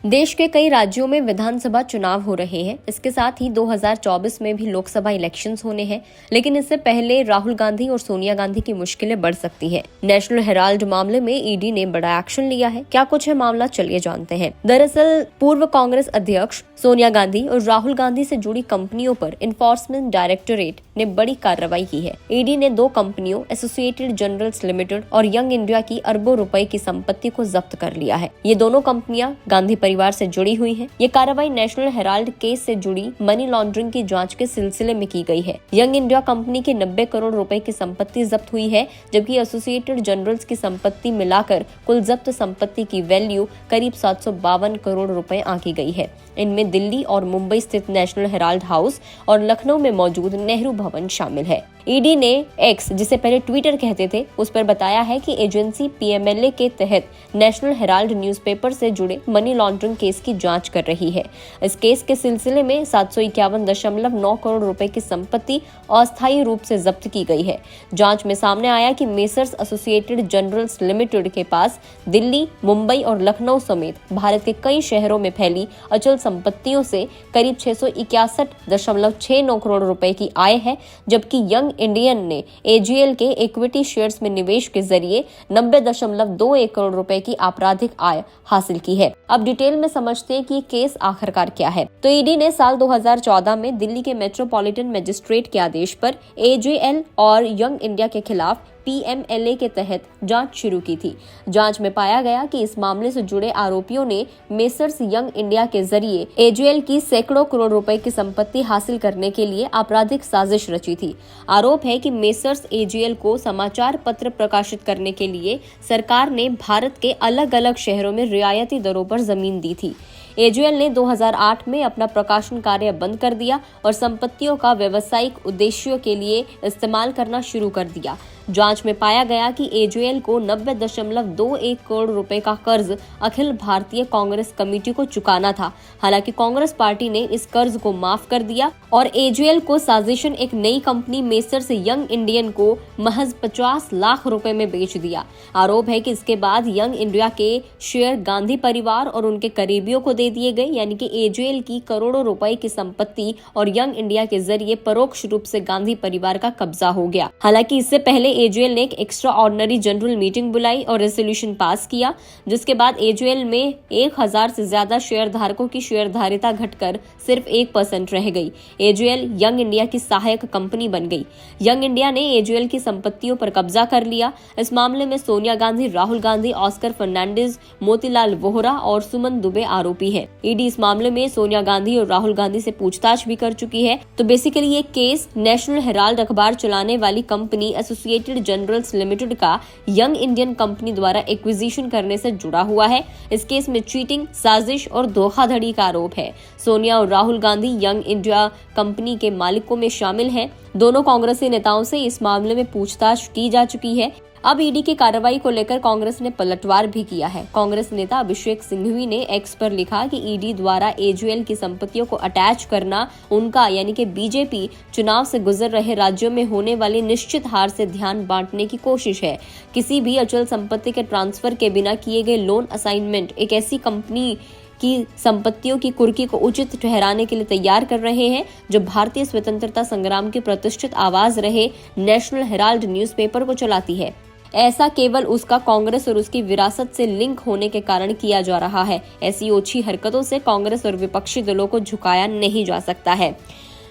देश के कई राज्यों में विधानसभा चुनाव हो रहे हैं। इसके साथ ही 2024 में भी लोकसभा इलेक्शंस होने हैं, लेकिन इससे पहले राहुल गांधी और सोनिया गांधी की मुश्किलें बढ़ सकती हैं। नेशनल हेराल्ड मामले में ईडी ने बड़ा एक्शन लिया है। क्या कुछ है मामला, चलिए जानते हैं। दरअसल पूर्व कांग्रेस अध्यक्ष सोनिया गांधी और राहुल गांधी से जुड़ी कंपनियों पर इन्फोर्समेंट डायरेक्टोरेट ने बड़ी कार्रवाई की है। ईडी ने 2 कंपनियों एसोसिएटेड जनरल्स लिमिटेड और यंग इंडिया की अरबों रुपए की संपत्ति को जब्त कर लिया है। ये दोनों कंपनियां गांधी परिवार से जुड़ी हुई हैं। ये कार्रवाई नेशनल हेराल्ड केस से जुड़ी मनी लॉन्ड्रिंग की जांच के सिलसिले में की गई है। यंग इंडिया कंपनी की 90 करोड़ रुपए की संपत्ति जब्त हुई है, जबकि एसोसिएटेड जनरल्स की संपत्ति मिलाकर कुल जब्त संपत्ति की वैल्यू करीब 752 करोड़ रुपए आंकी गई है। इनमें दिल्ली और मुंबई स्थित नेशनल हेराल्ड हाउस और लखनऊ में मौजूद नेहरू भवन शामिल है। ईडी ने एक्स, जिसे पहले ट्विटर कहते थे, उस पर बताया है कि एजेंसी पीएमएलए के तहत नेशनल हेराल्ड न्यूज़पेपर से जुड़े मनी लॉन्ड्रिंग केस की जांच कर रही है। इस केस के सिलसिले में 751.9 करोड़ रुपए की संपत्ति अस्थायी रूप से जब्त की गई है। जांच में सामने आया कि मेसर्स एसोसिएटेड जनरल्स लिमिटेड के पास दिल्ली, मुंबई और लखनऊ समेत भारत के कई शहरों में फैली अचल संपत्तियों से करीब 661.69 करोड़ रुपए की आय है, जबकि यंग इंडियन ने एजीएल के इक्विटी शेयर्स में निवेश के जरिए 90.21 करोड़ रुपए की आपराधिक आय हासिल की है। अब डिटेल में समझते हैं कि केस आखिरकार क्या है। तो ईडी ने साल 2014 में दिल्ली के मेट्रोपॉलिटन मजिस्ट्रेट के आदेश पर एजीएल और यंग इंडिया के खिलाफ पीएमएलए के तहत जांच शुरू की थी। जांच में पाया गया कि इस मामले से जुड़े आरोपियों ने मेसर्स यंग इंडिया के जरिए एजीएल की सैकड़ों करोड़ रुपए की संपत्ति हासिल करने के लिए आपराधिक साजिश रची थी। आरोप है कि मेसर्स एजीएल को समाचार पत्र प्रकाशित करने के लिए सरकार ने भारत के अलग अलग शहरों में रियायती दरों पर जमीन दी थी। एजीएल ने 2008 में अपना प्रकाशन कार्य बंद कर दिया और संपत्तियों का व्यावसायिक उद्देश्यों के लिए इस्तेमाल करना शुरू कर दिया। जांच में पाया गया कि एजीएल को 90.21 करोड़ रुपए का कर्ज अखिल भारतीय कांग्रेस कमेटी को चुकाना था। हालांकि कांग्रेस पार्टी ने इस कर्ज को माफ कर दिया और एजीएल को साजिशन एक नई कंपनी मेसर्स यंग इंडियन को महज 50 लाख रुपए में बेच दिया। आरोप है कि इसके बाद यंग इंडिया के शेयर गांधी परिवार और उनके करीबियों को दे दिए गए, यानी कि एजीएल की करोड़ों रुपए की संपत्ति और यंग इंडिया के जरिए परोक्ष रूप से गांधी परिवार का कब्जा हो गया। हालांकि इससे पहले एजीएल ने एक एक्स्ट्रा ऑर्डिनरी जनरल मीटिंग बुलाई और रेजोल्यूशन पास किया, जिसके बाद एजीएल में 1000 से ज्यादा शेयर धारकों की शेयरधारिता घटकर सिर्फ 1% रह गई। एजीएल यंग इंडिया की सहायक कंपनी बन गई। यंग इंडिया ने एजीएल की संपत्तियों पर कब्जा कर लिया। इस मामले में सोनिया गांधी, राहुल गांधी, ऑस्कर फर्नांडिस, मोतीलाल वोहरा और सुमन दुबे आरोपी हैं। ईडी इस मामले में सोनिया गांधी और राहुल गांधी से पूछताछ भी कर चुकी है। तो बेसिकली ये केस नेशनल हेराल्ड अखबार चलाने वाली कंपनी एसोसिएटेड जनरल्स लिमिटेड का यंग इंडियन कंपनी द्वारा एक्विजिशन करने से जुड़ा हुआ है। इस केस में चीटिंग, साजिश और धोखाधड़ी का आरोप है। सोनिया और Rahul Gandhi young India company के मालिकों में शामिल हैं। दोनों कांग्रेसी नेताओं से इस मामले में पूछताछ की जा चुकी है। अब ईडी की कार्रवाई को लेकर कांग्रेस ने पलटवार भी किया है। कांग्रेस नेता अभिषेक सिंघवी ने एक्स पर लिखा कि ईडी द्वारा एजीएल की संपत्तियों को अटैच करना उनका, यानी कि बीजेपी चुनाव से गुजर रहे राज्यों में होने वाली निश्चित हार से ध्यान बांटने की कोशिश है। किसी भी अचल संपत्ति के ट्रांसफर के बिना किए गए लोन असाइनमेंट एक ऐसी कंपनी की संपत्तियों की कुर्की को उचित ठहराने के लिए तैयार कर रहे हैं, जो भारतीय स्वतंत्रता संग्राम की प्रतिष्ठित आवाज रहे नेशनल हेराल्ड न्यूज़पेपर को चलाती है। ऐसा केवल उसका कांग्रेस और उसकी विरासत से लिंक होने के कारण किया जा रहा है। ऐसी ओछी हरकतों से कांग्रेस और विपक्षी दलों को झुकाया नहीं जा सकता है।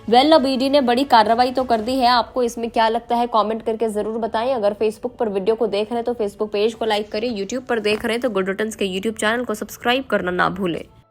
अब ईडी ने बड़ी कार्रवाई तो कर दी है। आपको इसमें क्या लगता है, कमेंट करके जरूर बताएं। अगर फेसबुक पर वीडियो को देख रहे हैं तो फेसबुक पेज को लाइक करें। यूट्यूब पर देख रहे हैं तो गुड रिटर्न्स के यूट्यूब चैनल को सब्सक्राइब करना ना भूलें।